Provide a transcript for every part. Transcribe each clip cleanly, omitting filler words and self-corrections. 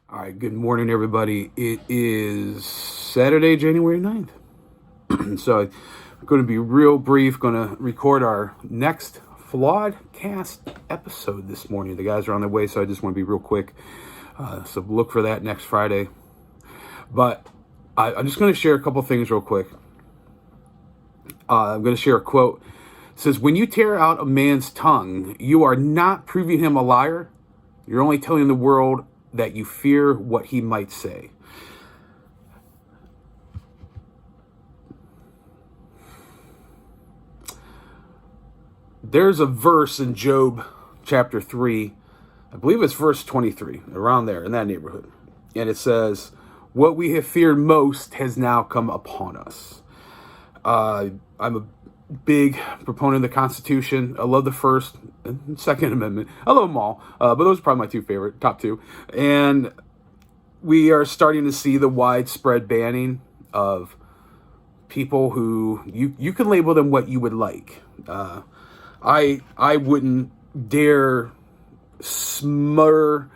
All right, good morning, everybody. It is Saturday, January 9th. So I'm going to be real brief, going to record our next flawed cast episode this morning. The guys are on their way, so I just want to be real quick. So look for that next Friday. But I'm just going to share a couple things real quick. I'm going to share a quote. It says, "When you tear out a man's tongue, you are not proving him a liar. You're only telling the world that you fear what he might say." There's a verse in Job chapter 3, I believe it's verse 23, around there, in that neighborhood. And it says, "What we have feared most has now come upon us." I'm a big proponent of the Constitution. I love the First and Second Amendment. I love them all, but those are probably my top two. And we are starting to see the widespread banning of people who you can label them what you would like. I wouldn't dare smudge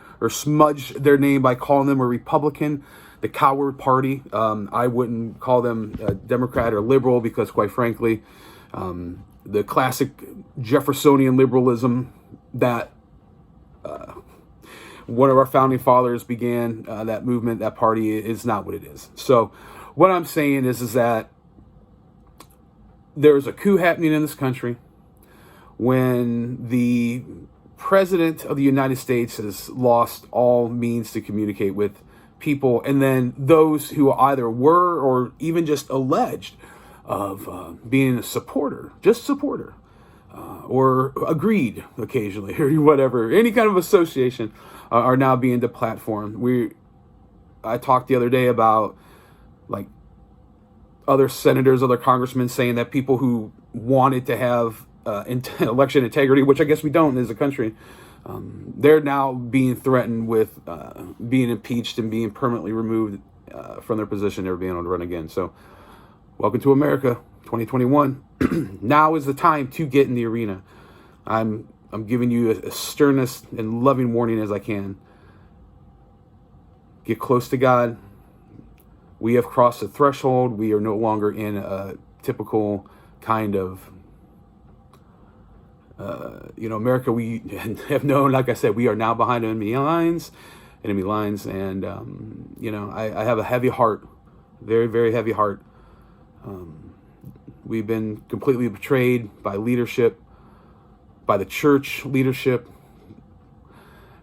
their name by calling them a Republican, the coward party. I wouldn't call them a Democrat or liberal because, quite frankly, the classic Jeffersonian liberalism that one of our founding fathers began, that movement, that party, is not what it is. So what I'm saying is that there's a coup happening in this country when the president of the United States has lost all means to communicate with people, and then those who either were or even just alleged of being a supporter, or agreed occasionally, or whatever, any kind of association, are now being deplatformed. I talked the other day about like other senators, other congressmen saying that people who wanted to have election integrity, which I guess we don't as a country, they're now being threatened with being impeached and being permanently removed from their position, never being able to run again. So welcome to America, 2021. Now is the time to get in the arena. I'm giving you a sternest and loving warning as I can. Get close to God. We have crossed the threshold. We are no longer in a typical kind of America we have known. Like I said, we are now behind enemy lines, and I have a heavy heart, very, very heavy heart. We've been completely betrayed by leadership, by the church leadership.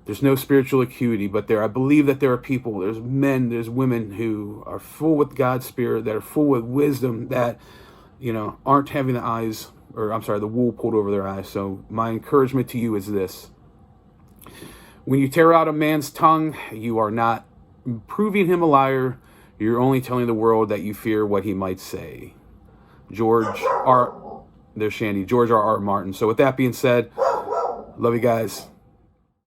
There's no spiritual acuity, but I believe that there are people, there's men, there's women who are full with God's Spirit, that are full with wisdom, that, aren't having the wool pulled over their eyes. So my encouragement to you is this: when you tear out a man's tongue, you are not proving him a liar. You're only telling the world that you fear what he might say. George R. R. Martin. So with that being said, love you guys.